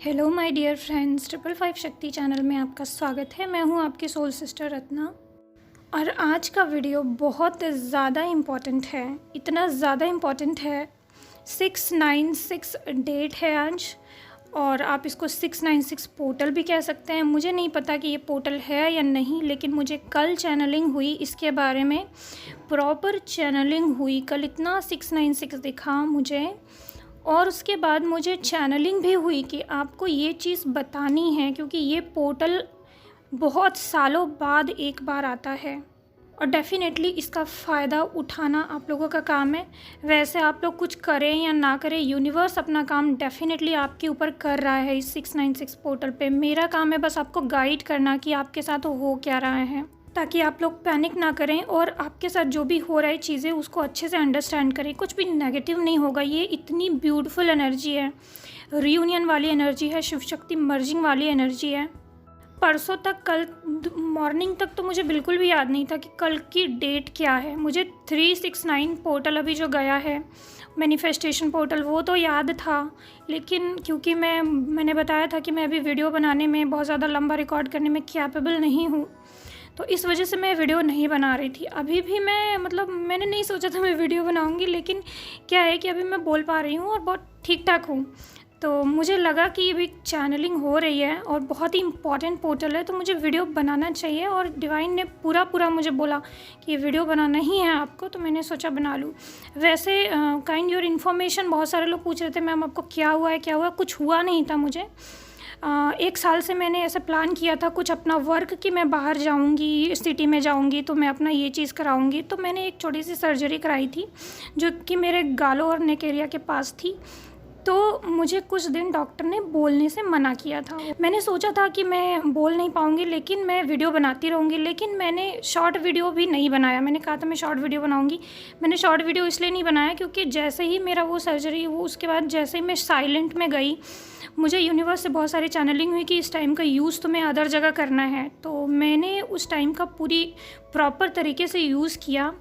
Hello my dear friends, 555 शक्ति channel में आपका स्वागत है। मैं हूं आपकी सोल सिस्टर रत्ना। और आज का वीडियो बहुत ज़्यादा इम्पॉर्टेंट है, इतना ज़्यादा इम्पॉर्टेंट है। 696 डेट है आज, और आप इसको 696 पोर्टल भी कह सकते हैं। मुझे नहीं पता कि ये पोर्टल है या नहीं, लेकिन मुझे कल चैनलिंग हुई, इसके बारे में प्रॉपर चैनलिंग हुई। कल इतना 696 दिखा मुझे, और उसके बाद मुझे चैनलिंग भी हुई कि आपको ये चीज़ बतानी है, क्योंकि ये पोर्टल बहुत सालों बाद एक बार आता है और डेफ़िनेटली इसका फ़ायदा उठाना आप लोगों का काम है। वैसे आप लोग कुछ करें या ना करें, यूनिवर्स अपना काम डेफ़िनेटली आपके ऊपर कर रहा है इस 696 पोर्टल पे। मेरा काम है बस आपको गाइड करना कि आपके साथ हो क्या रहा है, ताकि आप लोग पैनिक ना करें और आपके साथ जो भी हो रहा है चीज़ें उसको अच्छे से अंडरस्टैंड करें। कुछ भी नेगेटिव नहीं होगा। ये इतनी ब्यूटीफुल एनर्जी है, रियूनियन वाली एनर्जी है, शिव शक्ति मर्जिंग वाली एनर्जी है। परसों तक, कल मॉर्निंग तक तो मुझे बिल्कुल भी याद नहीं था कि कल की डेट क्या है। मुझे 369 पोर्टल अभी जो गया है, मैनिफेस्टेशन पोर्टल, वो तो याद था, लेकिन क्योंकि मैंने बताया था कि मैं अभी वीडियो बनाने में, बहुत ज़्यादा लंबा रिकॉर्ड करने में कैपेबल नहीं हूँ, तो इस वजह से मैं वीडियो नहीं बना रही थी। अभी भी मैंने नहीं सोचा था मैं वीडियो बनाऊंगी, लेकिन क्या है कि अभी मैं बोल पा रही हूँ और बहुत ठीक ठाक हूँ। तो मुझे लगा कि अभी चैनलिंग हो रही है और बहुत ही इम्पॉर्टेंट पोर्टल है, तो मुझे वीडियो बनाना चाहिए। और डिवाइन ने पूरा मुझे बोला कि ये वीडियो बनाना ही है आपको, तो मैंने सोचा बना लूँ। वैसे काइंड योर इन्फॉर्मेशन, बहुत सारे लोग पूछ रहे थे मैम आपको क्या हुआ है, क्या हुआ। कुछ हुआ नहीं था मुझे। 1 साल से मैंने ऐसा प्लान किया था कुछ अपना वर्क, कि मैं बाहर जाऊंगी, सिटी में जाऊंगी तो मैं अपना ये चीज़ कराऊंगी। तो मैंने एक छोटी सी सर्जरी कराई थी जो कि मेरे गालों और नेक एरिया के पास थी। तो मुझे कुछ दिन डॉक्टर ने बोलने से मना किया था। मैंने सोचा था कि मैं बोल नहीं पाऊँगी, लेकिन मैं वीडियो बनाती रहूँगी। लेकिन मैंने शॉर्ट वीडियो भी नहीं बनाया। मैंने कहा था मैं शॉर्ट वीडियो बनाऊँगी। मैंने शॉर्ट वीडियो इसलिए नहीं बनाया क्योंकि जैसे ही मेरा वो सर्जरी, वो उसके बाद जैसे ही मैं साइलेंट में गई, मुझे यूनिवर्स से बहुत सारी चैनलिंग हुई कि इस टाइम का यूज़ तुम्हें अदर जगह करना है। तो मैंने उस टाइम का पूरी प्रॉपर तरीके से यूज़ किया।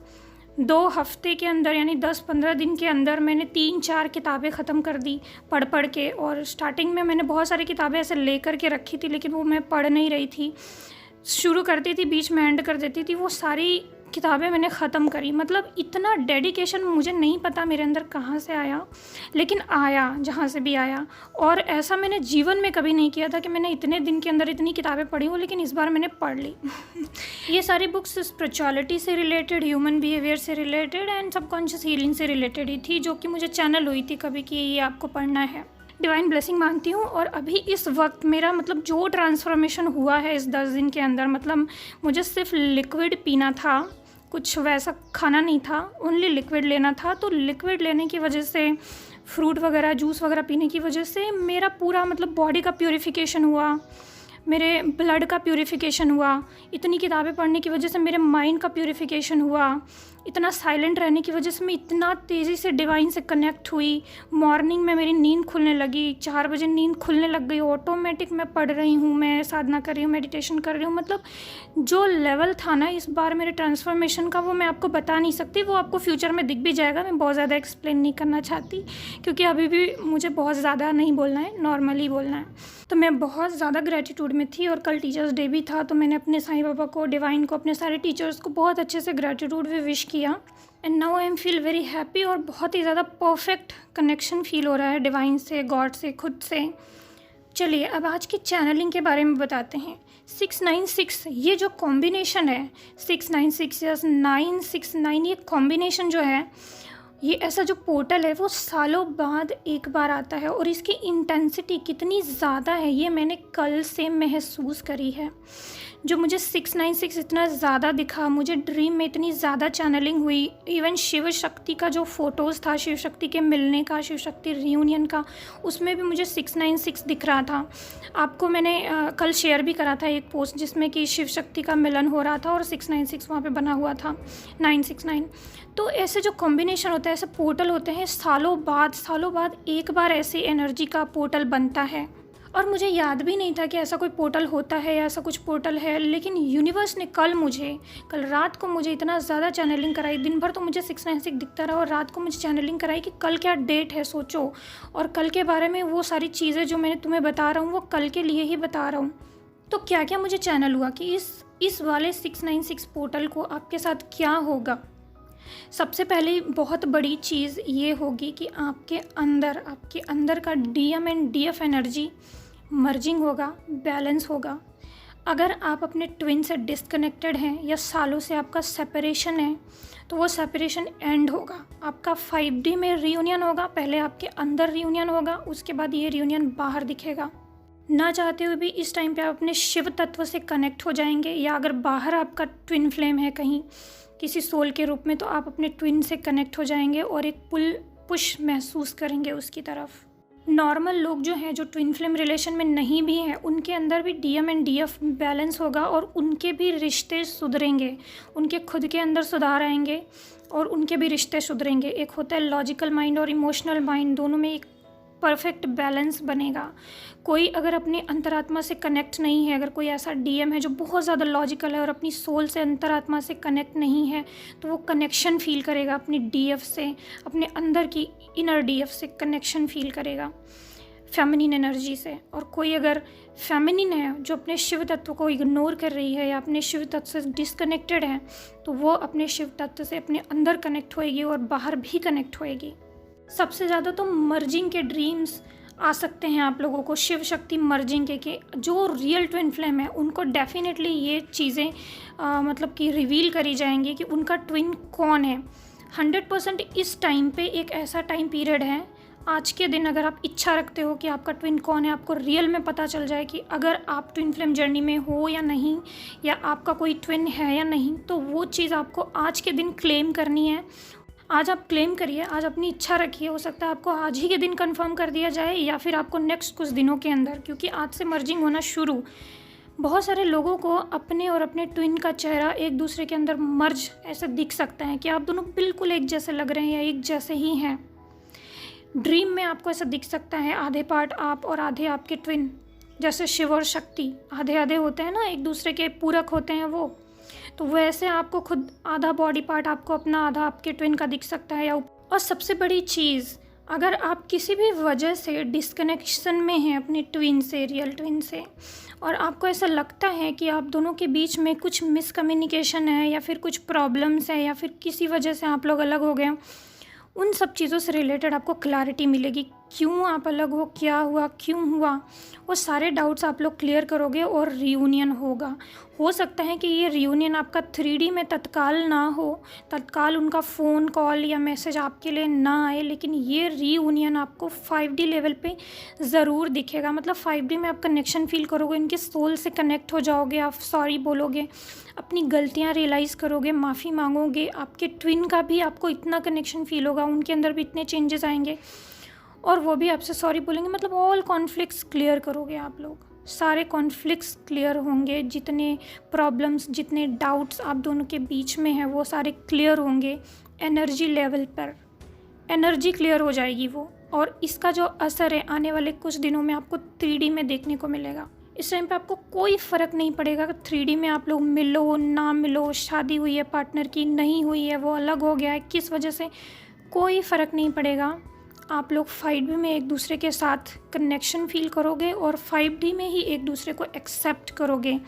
2 हफ्ते के अंदर, यानी 10-15 दिन के अंदर मैंने 3-4 किताबें ख़त्म कर दी पढ़ के। और स्टार्टिंग में मैंने बहुत सारी किताबें ऐसे ले कर के रखी थी, लेकिन वो मैं पढ़ नहीं रही थी। शुरू करती थी, बीच में एंड कर देती थी। वो सारी किताबें मैंने ख़त्म करी। मतलब इतना डेडिकेशन मुझे नहीं पता मेरे अंदर कहाँ से आया, लेकिन आया जहाँ से भी आया। और ऐसा मैंने जीवन में कभी नहीं किया था कि मैंने इतने दिन के अंदर इतनी किताबें पढ़ी हो, लेकिन इस बार मैंने पढ़ ली। ये सारी बुक्स स्पिरिचुअलिटी से रिलेटेड, ह्यूमन बिहेवियर से रिलेटेड एंड सबकॉन्शियस हीलिंग से रिलेटेड ही थी, जो कि मुझे चैनल हुई थी कभी कि ये आपको पढ़ना है। डिवाइन ब्लेसिंग मानती हूँ। और अभी इस वक्त मेरा जो ट्रांसफॉर्मेशन हुआ है इस 10 दिन के अंदर, मुझे सिर्फ लिक्विड पीना था, कुछ वैसा खाना नहीं था, ओनली लिक्विड लेना था। तो लिक्विड लेने की वजह से, फ्रूट वगैरह, जूस वगैरह पीने की वजह से मेरा पूरा बॉडी का प्यूरिफिकेशन हुआ, मेरे ब्लड का प्यूरिफिकेशन हुआ। इतनी किताबें पढ़ने की वजह से मेरे माइंड का प्यूरिफिकेशन हुआ। इतना साइलेंट रहने की वजह से मैं इतना तेज़ी से डिवाइन से कनेक्ट हुई। मॉर्निंग में मेरी नींद खुलने लगी, 4 बजे नींद खुलने लग गई ऑटोमेटिक। मैं पढ़ रही हूँ, मैं साधना कर रही हूँ, मेडिटेशन कर रही हूँ। जो लेवल था ना इस बार मेरे ट्रांसफॉर्मेशन का, वो मैं आपको बता नहीं सकती। वो आपको फ्यूचर में दिख भी जाएगा। मैं बहुत ज़्यादा एक्सप्लेन नहीं करना चाहती, क्योंकि अभी भी मुझे बहुत ज़्यादा नहीं बोलना है, नॉर्मली बोलना है। तो मैं बहुत ज़्यादा ग्रेटिट्यूड में थी। और कल टीचर्स डे भी था, तो मैंने अपने साईं बाबा को, डिवाइन को, अपने सारे टीचर्स को बहुत अच्छे से ग्रेटिट्यूड भी विश किया। And now I am feel very happy, और बहुत ही ज़्यादा परफेक्ट कनेक्शन फील हो रहा है डिवाइन से, गॉड से, खुद से। चलिए अब आज की चैनलिंग के बारे में बताते हैं। 696 ये जो कॉम्बिनेशन है, 696 या 969, ये कॉम्बिनेशन जो है, ये ऐसा जो पोर्टल है वो सालों बाद एक बार आता है। और इसकी इंटेंसिटी कितनी ज़्यादा है ये मैंने कल से महसूस करी है। जो मुझे 696 इतना ज़्यादा दिखा, मुझे ड्रीम में इतनी ज़्यादा चैनलिंग हुई। इवन शिव शक्ति का जो फ़ोटोज़ था, शिव शक्ति के मिलने का, शिव शक्ति रियूनियन का, उसमें भी मुझे 696 दिख रहा था। आपको मैंने कल शेयर भी करा था एक पोस्ट, जिसमें कि शिव शक्ति का मिलन हो रहा था और 696 वहाँ पे बना हुआ था, 969। तो ऐसे जो कॉम्बिनेशन होता है, ऐसे पोर्टल होते हैं, सालों बाद एक बार ऐसे एनर्जी का पोर्टल बनता है। और मुझे याद भी नहीं था कि ऐसा कोई पोर्टल होता है या ऐसा कुछ पोर्टल है, लेकिन यूनिवर्स ने कल रात को मुझे इतना ज़्यादा चैनलिंग कराई। दिन भर तो मुझे 696 दिखता रहा और रात को मुझे चैनलिंग कराई कि कल क्या डेट है सोचो, और कल के बारे में वो सारी चीज़ें जो मैंने तुम्हें बता रहा हूँ वो कल के लिए ही बता रहा हूँ। तो क्या क्या मुझे चैनल हुआ कि इस वाले 696 पोर्टल को आपके साथ क्या होगा। सबसे पहले बहुत बड़ी चीज़ ये होगी कि आपके अंदर का DM and DF energy merging होगा, बैलेंस होगा। अगर आप अपने ट्विन से डिस्कनेक्टेड हैं या सालों से आपका सेपरेशन है तो वो सेपरेशन एंड होगा। आपका 5D में रियूनियन होगा। पहले आपके अंदर रियूनियन होगा, उसके बाद ये रियूनियन बाहर दिखेगा। ना चाहते हुए भी इस टाइम पे आप अपने शिव तत्व से कनेक्ट हो जाएंगे, या अगर बाहर आपका ट्विन फ्लेम है कहीं किसी सोल के रूप में तो आप अपने ट्विन से कनेक्ट हो जाएंगे और एक पुश महसूस करेंगे उसकी तरफ। नॉर्मल लोग जो हैं, जो ट्विन फ्लेम रिलेशन में नहीं भी हैं, उनके अंदर भी डीएम एंड डीएफ बैलेंस होगा और उनके भी रिश्ते सुधरेंगे, उनके खुद के अंदर सुधार आएंगे और उनके भी रिश्ते सुधरेंगे। एक होता है लॉजिकल माइंड और इमोशनल माइंड, दोनों में एक परफेक्ट बैलेंस बनेगा। कोई अगर अपनी अंतरात्मा से कनेक्ट नहीं है, अगर कोई ऐसा डीएम है जो बहुत ज़्यादा लॉजिकल है और अपनी सोल से अंतरात्मा से कनेक्ट नहीं है, तो वो कनेक्शन फील करेगा अपनी डीएफ से, अपने अंदर की इनर डीएफ से कनेक्शन फील करेगा फेमिनिन एनर्जी से। और कोई अगर फेमिनिन है जो अपने शिव तत्व को इग्नोर कर रही है या अपने शिव तत्व से डिसकनेक्टेड है, तो वो अपने शिव तत्व से अपने अंदर कनेक्ट होएगी और बाहर भी कनेक्ट होएगी। सबसे ज़्यादा तो मर्जिंग के ड्रीम्स आ सकते हैं आप लोगों को, शिव शक्ति मर्जिंग के जो रियल ट्विन फ्लेम है उनको डेफिनेटली ये चीज़ें मतलब कि रिवील करी जाएंगी कि उनका ट्विन कौन है। 100% इस टाइम पे एक ऐसा टाइम पीरियड है, आज के दिन अगर आप इच्छा रखते हो कि आपका ट्विन कौन है, आपको रियल में पता चल जाए कि अगर आप ट्विन फ्लेम जर्नी में हो या नहीं, या आपका कोई ट्विन है या नहीं, तो वो चीज़ आपको आज के दिन क्लेम करनी है। आज आप क्लेम करिए, आज अपनी इच्छा रखिए। हो सकता है आपको आज ही के दिन कंफर्म कर दिया जाए या फिर आपको नेक्स्ट कुछ दिनों के अंदर, क्योंकि आज से मर्जिंग होना शुरू। बहुत सारे लोगों को अपने और अपने ट्विन का चेहरा एक दूसरे के अंदर मर्ज ऐसे दिख सकता है कि आप दोनों बिल्कुल एक जैसे लग रहे हैं या एक जैसे ही हैं। ड्रीम में आपको ऐसा दिख सकता है, आधे पार्ट आप और आधे आपके ट्विन, जैसे शिव और शक्ति आधे आधे होते हैं ना, एक दूसरे के पूरक होते हैं वो, तो वैसे आपको खुद आधा बॉडी पार्ट आपको अपना, आधा आपके ट्विन का दिख सकता है। और सबसे बड़ी चीज़, अगर आप किसी भी वजह से डिस्कनेक्शन में हैं अपने ट्विन से, रियल ट्विन से, और आपको ऐसा लगता है कि आप दोनों के बीच में कुछ मिसकम्युनिकेशन है या फिर कुछ प्रॉब्लम्स है या फिर किसी वजह से आप लोग अलग हो गए, उन सब चीज़ों से रिलेटेड आपको क्लैरिटी मिलेगी। क्यों आप अलग हो, क्या हुआ, क्यों हुआ, वो सारे डाउट्स आप लोग क्लियर करोगे और रियूनियन होगा। हो सकता है कि ये रियूनियन आपका 3D में तत्काल ना हो, तत्काल उनका फ़ोन कॉल या मैसेज आपके लिए ना आए, लेकिन ये रियूनियन आपको 5D लेवल पे ज़रूर दिखेगा। मतलब 5D में आप कनेक्शन फील करोगे, इनके सोल से कनेक्ट हो जाओगे, आप सॉरी बोलोगे, अपनी गलतियाँ रियलाइज़ करोगे, माफ़ी मांगोगे। आपके ट्विन का भी आपको इतना कनेक्शन फील होगा, उनके अंदर भी इतने चेंजेस आएंगे और वो भी आपसे सॉरी बोलेंगे। मतलब ऑल कॉन्फ्लिक्ट्स क्लियर करोगे आप लोग, सारे कॉन्फ्लिक्ट्स क्लियर होंगे, जितने प्रॉब्लम्स, जितने डाउट्स आप दोनों के बीच में हैं वो सारे क्लियर होंगे। एनर्जी लेवल पर एनर्जी क्लियर हो जाएगी वो, और इसका जो असर है आने वाले कुछ दिनों में आपको 3D में देखने को मिलेगा। इस टाइम पे आपको कोई फ़र्क नहीं पड़ेगा कि 3D में आप लोग मिलो ना मिलो, शादी हुई है पार्टनर की, नहीं हुई है, वो अलग हो गया है, किस वजह से, कोई फ़र्क नहीं पड़ेगा। आप लोग 5D में एक दूसरे के साथ कनेक्शन फील करोगे और 5D में ही एक दूसरे को एक्सेप्ट करोगे।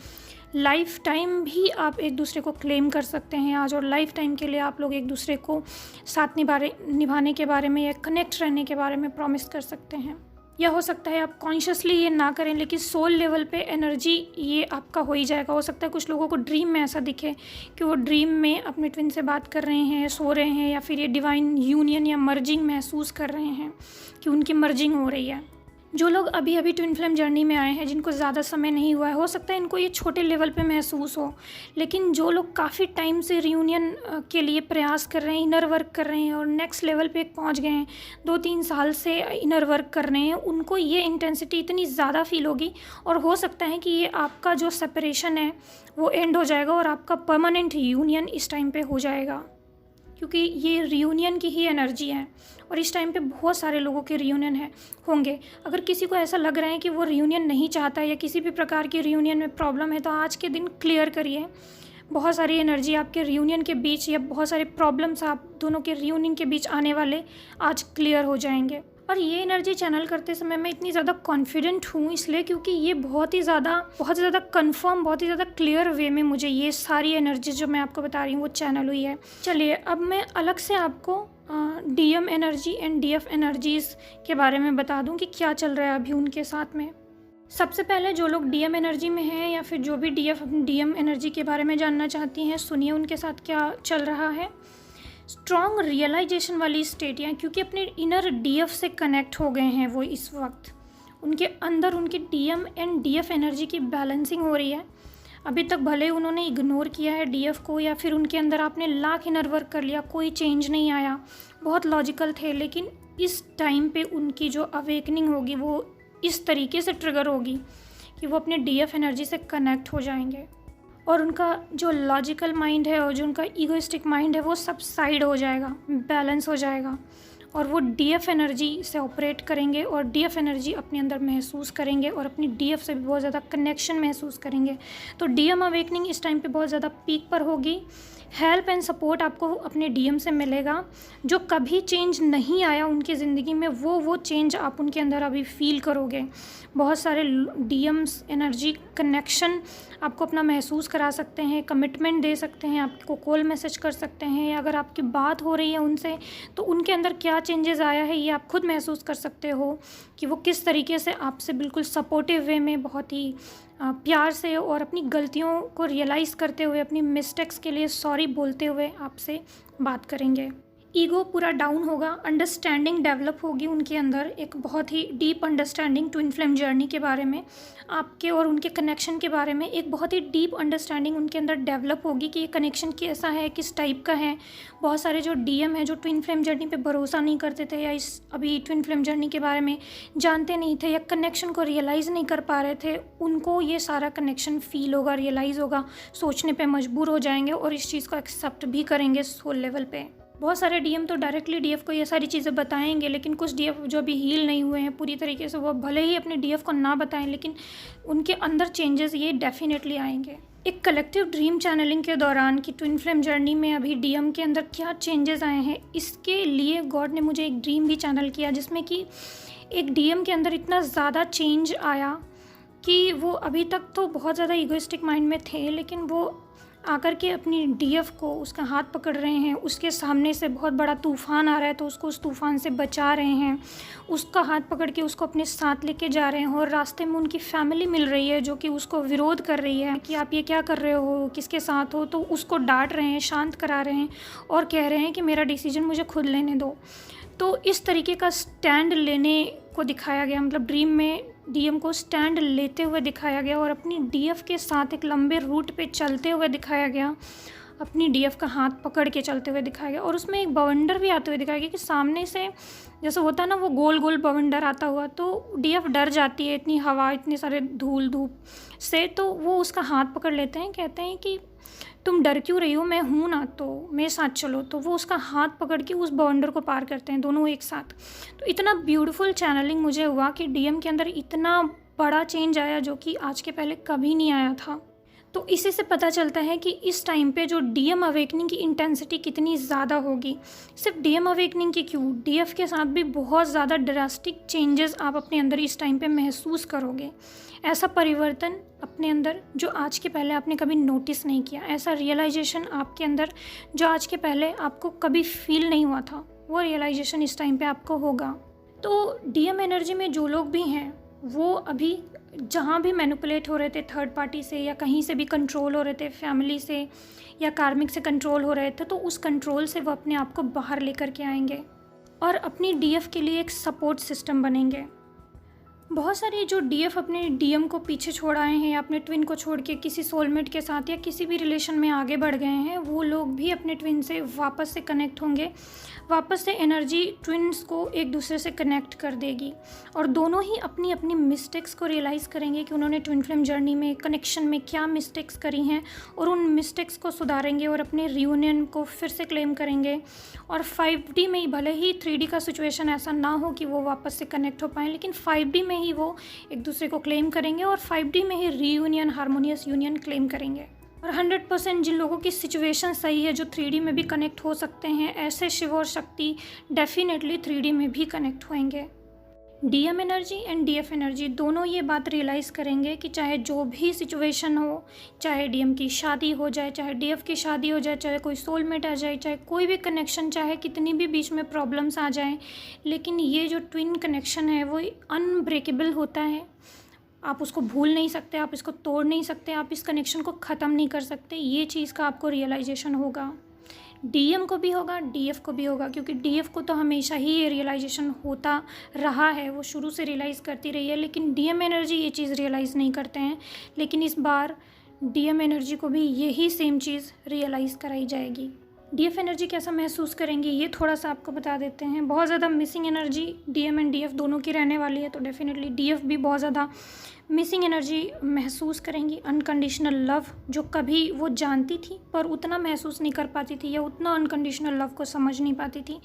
लाइफ टाइम भी आप एक दूसरे को क्लेम कर सकते हैं आज, और लाइफ टाइम के लिए आप लोग एक दूसरे को साथ निभाने के बारे में या कनेक्ट रहने के बारे में प्रॉमिस कर सकते हैं। या हो सकता है आप कॉन्शियसली ये ना करें, लेकिन सोल लेवल पे एनर्जी ये आपका हो ही जाएगा। हो सकता है कुछ लोगों को ड्रीम में ऐसा दिखे कि वो ड्रीम में अपने ट्विन से बात कर रहे हैं, सो रहे हैं, या फिर ये डिवाइन यूनियन या मर्जिंग महसूस कर रहे हैं कि उनकी मर्जिंग हो रही है। जो लोग अभी अभी ट्विन फ्लेम जर्नी में आए हैं, जिनको ज़्यादा समय नहीं हुआ है, हो सकता है इनको ये छोटे लेवल पे महसूस हो, लेकिन जो लोग काफ़ी टाइम से रियूनियन के लिए प्रयास कर रहे हैं, इनर वर्क कर रहे हैं और नेक्स्ट लेवल पे पहुंच गए हैं, 2-3 साल से इनर वर्क कर रहे हैं, उनको ये इंटेंसिटी इतनी ज़्यादा फील होगी। और हो सकता है कि ये आपका जो सेपरेशन है वो एंड हो जाएगा और आपका परमानेंट यूनियन इस टाइम पर हो जाएगा, क्योंकि ये रियूनियन की ही एनर्जी है और इस टाइम पे बहुत सारे लोगों के रियूनियन होंगे। अगर किसी को ऐसा लग रहा है कि वो रियूनियन नहीं चाहता है या किसी भी प्रकार की रियूनियन में प्रॉब्लम है, तो आज के दिन क्लियर करिए। बहुत सारी एनर्जी आपके रियूनियन के बीच या बहुत सारे प्रॉब्लम्स आप दोनों के रियूनियन के बीच आने वाले आज क्लियर हो जाएंगे। और ये एनर्जी चैनल करते समय मैं इतनी ज़्यादा कॉन्फिडेंट हूँ इसलिए क्योंकि ये बहुत ही ज़्यादा कंफर्म, बहुत ही ज़्यादा क्लियर वे में मुझे ये सारी एनर्जी जो मैं आपको बता रही हूँ वो चैनल हुई है। चलिए अब मैं अलग से आपको DM energy and DF energies के बारे में बता दूँ कि क्या चल रहा है अभी उनके साथ में। सबसे पहले जो लोग डीएम एनर्जी में हैं या फिर जो भी डीएम एनर्जी के बारे में जानना चाहती हैं, सुनिए उनके साथ क्या चल रहा है। स्ट्रॉन्ग रियलाइजेशन वाली स्टेट है, क्योंकि अपने इनर डीएफ से कनेक्ट हो गए हैं वो इस वक्त। उनके अंदर उनकी डीएम एंड डीएफ एनर्जी की बैलेंसिंग हो रही है। अभी तक भले उन्होंने इग्नोर किया है डीएफ को या फिर उनके अंदर आपने लाख इनर वर्क कर लिया, कोई चेंज नहीं आया, बहुत लॉजिकल थे, लेकिन इस टाइम पे उनकी जो अवेकनिंग होगी वो इस तरीके से ट्रिगर होगी कि वो अपने डीएफ एनर्जी से कनेक्ट हो जाएंगे और उनका जो लॉजिकल माइंड है और जो उनका ईगोइस्टिक माइंड है वो सब साइड हो जाएगा, बैलेंस हो जाएगा और वो डीएफ एनर्जी से ऑपरेट करेंगे और डीएफ एनर्जी अपने अंदर महसूस करेंगे और अपनी डीएफ से भी बहुत ज़्यादा कनेक्शन महसूस करेंगे। तो डीएम अवेकनिंग इस टाइम पे बहुत ज़्यादा पीक पर होगी। हेल्प एंड सपोर्ट आपको अपने डीएम से मिलेगा। जो कभी चेंज नहीं आया उनकी ज़िंदगी में वो चेंज आप उनके अंदर अभी फील करोगे। बहुत सारे डीएम्स एनर्जी कनेक्शन आपको अपना महसूस करा सकते हैं, कमिटमेंट दे सकते हैं, आपको कॉल मैसेज कर सकते हैं, या अगर आपकी बात हो रही है उनसे तो उनके अंदर क्या चेंजेस आया है ये आप खुद महसूस कर सकते हो कि वो किस तरीके से आपसे बिल्कुल सपोर्टिव वे में, बहुत ही प्यार से और अपनी गलतियों को रियलाइज़ करते हुए, अपनी मिस्टेक्स के लिए सॉरी बोलते हुए आपसे बात करेंगे। ईगो पूरा डाउन होगा, अंडरस्टैंडिंग डेवलप होगी उनके अंदर, एक बहुत ही deep understanding twin flame journey के बारे में, आपके और उनके कनेक्शन के बारे में एक बहुत ही डीप अंडरस्टैंडिंग उनके अंदर डेवलप होगी कि ये कनेक्शन कैसा है, किस टाइप का है। बहुत सारे जो डीएम है जो ट्विन फ्लेम जर्नी पे भरोसा नहीं करते थे या इस अभी ट्विन फ्लेम जर्नी के बारे में जानते नहीं थे या कनेक्शन को रियलाइज़ नहीं कर पा रहे थे, उनको ये सारा कनेक्शन फील होगा, रियलाइज़ होगा, सोचने पे मजबूर हो जाएंगे और इस चीज़ को एक्सेप्ट भी करेंगे सोल लेवल पे। बहुत सारे डीएम तो डायरेक्टली डीएफ को ये सारी चीज़ें बताएंगे, लेकिन कुछ डीएफ जो अभी हील नहीं हुए हैं पूरी तरीके से, वो भले ही अपने डीएफ को ना बताएं लेकिन उनके अंदर चेंजेस ये डेफिनेटली आएंगे। एक कलेक्टिव ड्रीम चैनलिंग के दौरान कि ट्विन फ्लेम जर्नी में अभी डीएम के अंदर क्या चेंजेस आए हैं, इसके लिए गॉड ने मुझे एक ड्रीम भी चैनल किया जिसमें कि एक डीएम के अंदर इतना ज़्यादा चेंज आया कि वो अभी तक तो बहुत ज़्यादा ईगोइस्टिक माइंड में थे, लेकिन वो आकर के अपनी डीएफ को उसका हाथ पकड़ रहे हैं, उसके सामने से बहुत बड़ा तूफ़ान आ रहा है तो उसको उस तूफ़ान से बचा रहे हैं, उसका हाथ पकड़ के उसको अपने साथ लेके जा रहे हैं। और रास्ते में उनकी फैमिली मिल रही है जो कि उसको विरोध कर रही है कि आप ये क्या कर रहे हो, किसके साथ हो, तो उसको डांट रहे हैं, शांत करा रहे हैं और कह रहे हैं कि मेरा डिसीजन मुझे खुद लेने दो। तो इस तरीके का स्टैंड लेने को दिखाया गया, मतलब ड्रीम में डीएम को स्टैंड लेते हुए दिखाया गया और अपनी डीएफ के साथ एक लंबे रूट पे चलते हुए दिखाया गया, अपनी डीएफ का हाथ पकड़ के चलते हुए दिखाया गया। और उसमें एक बवंडर भी आते हुए दिखाया गया कि सामने से जैसे होता है ना वो गोल गोल बवंडर आता हुआ, तो डीएफ डर जाती है इतनी हवा, इतने सारे धूल धूप से, तो वो उसका हाथ पकड़ लेते हैं, कहते हैं कि तुम डर क्यों रही हो, मैं हूँ ना, तो मेरे साथ चलो। तो वो उसका हाथ पकड़ के उस बवंडर को पार करते हैं दोनों एक साथ। तो इतना ब्यूटीफुल चैनलिंग मुझे हुआ कि डीएम के अंदर इतना बड़ा चेंज आया जो कि आज के पहले कभी नहीं आया था। तो इसी से पता चलता है कि इस टाइम पे जो डीएम अवेकनिंग की इंटेंसिटी कितनी ज़्यादा होगी। सिर्फ डीएम अवेकनिंग की क्यों, डीएफ के साथ भी बहुत ज़्यादा ड्रास्टिक चेंजेस आप अपने अंदर इस टाइम पे महसूस करोगे। ऐसा परिवर्तन अपने अंदर जो आज के पहले आपने कभी नोटिस नहीं किया, ऐसा रियलाइजेशन आपके अंदर जो आज के पहले आपको कभी फील नहीं हुआ था, वो रियलाइजेशन इस टाइम पे आपको होगा। तो डीएम एनर्जी में जो लोग भी हैं वो अभी जहाँ भी मैनिपुलेट हो रहे थे थर्ड पार्टी से या कहीं से भी कंट्रोल हो रहे थे, फैमिली से या कार्मिक से कंट्रोल हो रहे थे, तो उस कंट्रोल से वो अपने आप को बाहर लेकर के आएंगे और अपनी डीएफ के लिए एक सपोर्ट सिस्टम बनेंगे। बहुत सारे जो डीएफ अपने डीएम को पीछे छोड़ आए हैं या अपने ट्विन को छोड़ के किसी सोलमेट के साथ या किसी भी रिलेशन में आगे बढ़ गए हैं, वो लोग भी अपने ट्विन से वापस से कनेक्ट होंगे। वापस से एनर्जी ट्विन्स को एक दूसरे से कनेक्ट कर देगी और दोनों ही अपनी अपनी मिस्टेक्स को रियलाइज़ करेंगे कि उन्होंने ट्विन फ्लेम जर्नी में कनेक्शन में क्या मिस्टेक्स करी हैं और उन मिस्टेक्स को सुधारेंगे और अपने रियूनियन को फिर से क्लेम करेंगे। और 5D में ही, भले ही 3D का सिचुएशन ऐसा ना हो कि वो वापस से कनेक्ट हो पाएँ, लेकिन 5D में ही वो एक दूसरे को क्लेम करेंगे और 5D में ही रीयूनियन, हार्मोनियस यूनियन क्लेम करेंगे। और 100% जिन लोगों की सिचुएशन सही है, जो 3D में भी कनेक्ट हो सकते हैं, ऐसे शिव और शक्ति डेफिनेटली 3D में भी कनेक्ट होंगे। DM energy and DF energy दोनों ये बात रियलाइज़ करेंगे कि चाहे जो भी सिचुएशन हो, चाहे डीएम की शादी हो जाए, चाहे डीएफ की शादी हो जाए, चाहे कोई सोलमेट आ जाए, चाहे कोई भी कनेक्शन, चाहे कितनी भी बीच में प्रॉब्लम्स आ जाएं, लेकिन ये जो ट्विन कनेक्शन है वो अनब्रेकेबल होता है। आप उसको भूल नहीं सकते, आप इसको तोड़ नहीं सकते, आप इस कनेक्शन को ख़त्म नहीं कर सकते। ये चीज़ का आपको रियलाइजेशन होगा। डीएम को भी होगा, डीएफ को भी होगा, क्योंकि डीएफ को तो हमेशा ही ये रियलाइजेशन होता रहा है, वो शुरू से रियलाइज़ करती रही है, लेकिन डीएम एनर्जी ये चीज़ रियलाइज़ नहीं करते हैं। लेकिन इस बार डीएम एनर्जी को भी यही सेम चीज़ रियलाइज़ कराई जाएगी। डीएफ एनर्जी कैसा महसूस करेंगी ये थोड़ा सा आपको बता देते हैं। बहुत ज़्यादा missing energy DM and DF दोनों की रहने वाली है, तो डेफिनेटली डीएफ भी बहुत ज़्यादा मिसिंग एनर्जी महसूस करेंगी। अनकंडीशनल लव जो कभी वो जानती थी पर उतना महसूस नहीं कर पाती थी या उतना अनकंडीशनल लव को समझ नहीं पाती थी,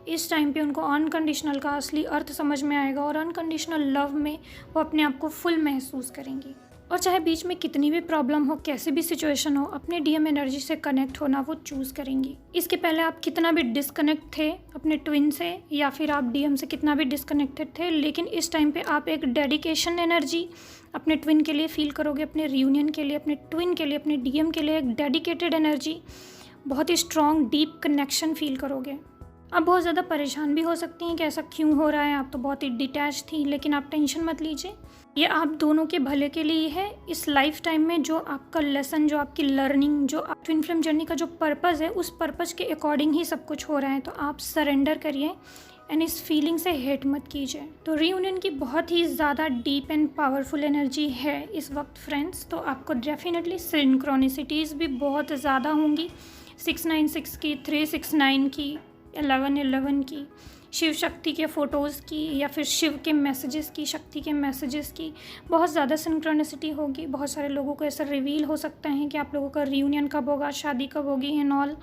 इस टाइम पे उनको अनकंडीशनल का असली अर्थ समझ में आएगा और अनकंडीशनल लव में वो अपने आप को फुल महसूस करेंगी। और चाहे बीच में कितनी भी प्रॉब्लम हो, कैसे भी सिचुएशन हो, अपने डीएम एनर्जी से कनेक्ट होना वो चूज़ करेंगी। इसके पहले आप कितना भी डिस्कनेक्ट थे अपने ट्विन से या फिर आप डीएम से कितना भी डिस्कनेक्टेड थे, लेकिन इस टाइम पे आप एक डेडिकेशन एनर्जी अपने ट्विन के लिए फील करोगे, अपने रियूनियन के लिए, अपने ट्विन के लिए, अपने डीएम के लिए एक डेडिकेटेड एनर्जी, बहुत ही स्ट्रॉन्ग डीप कनेक्शन फील करोगे। आप बहुत ज़्यादा परेशान भी हो सकती हैं कि ऐसा क्यों हो रहा है, आप तो बहुत ही डिटैच थी, लेकिन आप टेंशन मत लीजिए, ये आप दोनों के भले के लिए है। इस लाइफ टाइम में जो आपका लेसन, जो आपकी लर्निंग, जो ट्विन फ्लेम जर्नी का जो पर्पज़ है, उस पर्पज़ के अकॉर्डिंग ही सब कुछ हो रहा है। तो आप सरेंडर करिए एंड इस फीलिंग से हेट मत कीजिए। तो रीयूनियन की बहुत ही ज़्यादा डीप एंड पावरफुल एनर्जी है इस वक्त फ्रेंड्स। तो आपको डेफिनेटली सिंक्रोनिसिटीज़ भी बहुत ज़्यादा होंगी, 696 की, 369 की, 1111 की, शिव शक्ति के फ़ोटोज़ की या फिर शिव के मैसेजेस की, शक्ति के मैसेजेस की बहुत ज़्यादा सिंक्रोनिसिटी होगी। बहुत सारे लोगों को ऐसा रिवील हो सकता है कि आप लोगों का रियूनियन कब होगा, शादी कब होगी एंड ऑल,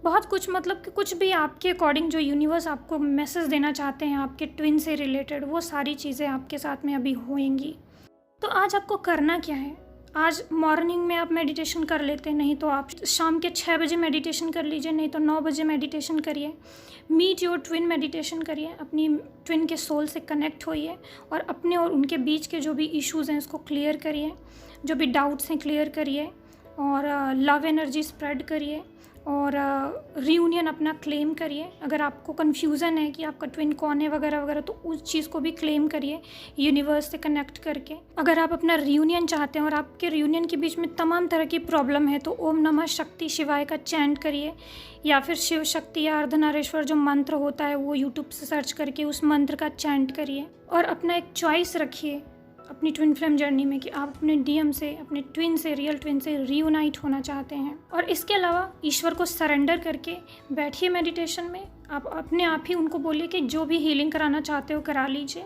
बहुत कुछ, मतलब कि कुछ भी आपके अकॉर्डिंग जो यूनिवर्स आपको मैसेज देना चाहते हैं आपके ट्विन से रिलेटेड, वो सारी चीज़ें आपके साथ में अभी होएंगी। तो आज आपको करना क्या है? आज मॉर्निंग में आप मेडिटेशन कर लेते हैं, नहीं तो आप शाम के 6 बजे मेडिटेशन कर लीजिए, नहीं तो 9 बजे मेडिटेशन करिए। मीट योर ट्विन मेडिटेशन करिए, अपनी ट्विन के सोल से कनेक्ट होइए और अपने और उनके बीच के जो भी इश्यूज़ हैं उसको क्लियर करिए, जो भी डाउट्स हैं क्लियर करिए और लव एनर्जी स्प्रेड करिए और रियूनियन अपना क्लेम करिए। अगर आपको कन्फ्यूज़न है कि आपका ट्विन कौन है वगैरह वगैरह, तो उस चीज़ को भी क्लेम करिए यूनिवर्स से कनेक्ट करके। अगर आप अपना रियूनियन चाहते हैं और आपके रियूनियन के बीच में तमाम तरह की प्रॉब्लम है, तो ओम नमः शक्ति शिवाय का चैंट करिए या फिर शिव शक्ति या अर्धनारीश्वर जो मंत्र होता है वो यूट्यूब से सर्च करके उस मंत्र का चैंट करिए। और अपना एक चॉइस रखिए अपनी ट्विन फ्लेम जर्नी में कि आप अपने डीएम से, अपने ट्विन से, रियल ट्विन से रीयूनाइट होना चाहते हैं। और इसके अलावा ईश्वर को सरेंडर करके बैठिए मेडिटेशन में। आप अपने आप ही उनको बोलिए कि जो भी हीलिंग कराना चाहते हो करा लीजिए।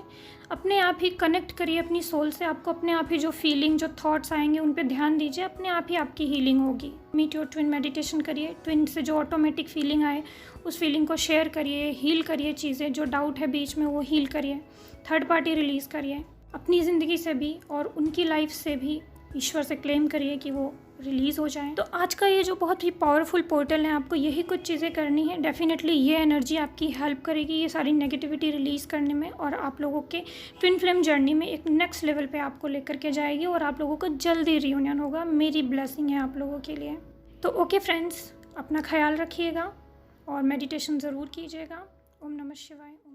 अपने आप ही कनेक्ट करिए अपनी सोल से। आपको अपने आप ही जो फीलिंग, जो थॉट्स आएंगे उन पे ध्यान दीजिए, अपने आप ही आपकी हीलिंग होगी। मीट योर ट्विन मेडिटेशन करिए, ट्विन से जो ऑटोमेटिक फीलिंग आए उस फीलिंग को शेयर करिए, हील करिए चीज़ें, जो डाउट है बीच में वो हील करिए, थर्ड पार्टी रिलीज़ करिए। अपनी ज़िंदगी से भी और उनकी लाइफ से भी ईश्वर से क्लेम करिए कि वो रिलीज़ हो जाए। तो आज का ये जो बहुत ही पावरफुल पोर्टल है, आपको यही कुछ चीज़ें करनी है। डेफिनेटली ये एनर्जी आपकी हेल्प करेगी ये सारी नेगेटिविटी रिलीज़ करने में और आप लोगों के ट्विन फ्लेम जर्नी में एक नेक्स्ट लेवल पे आपको लेकर के जाएगी और आप लोगों का जल्दी रियूनियन होगा। मेरी ब्लेसिंग है आप लोगों के लिए। तो ओके फ्रेंड्स, अपना ख्याल रखिएगा और मेडिटेशन ज़रूर कीजिएगा। ओम नमः शिवाय।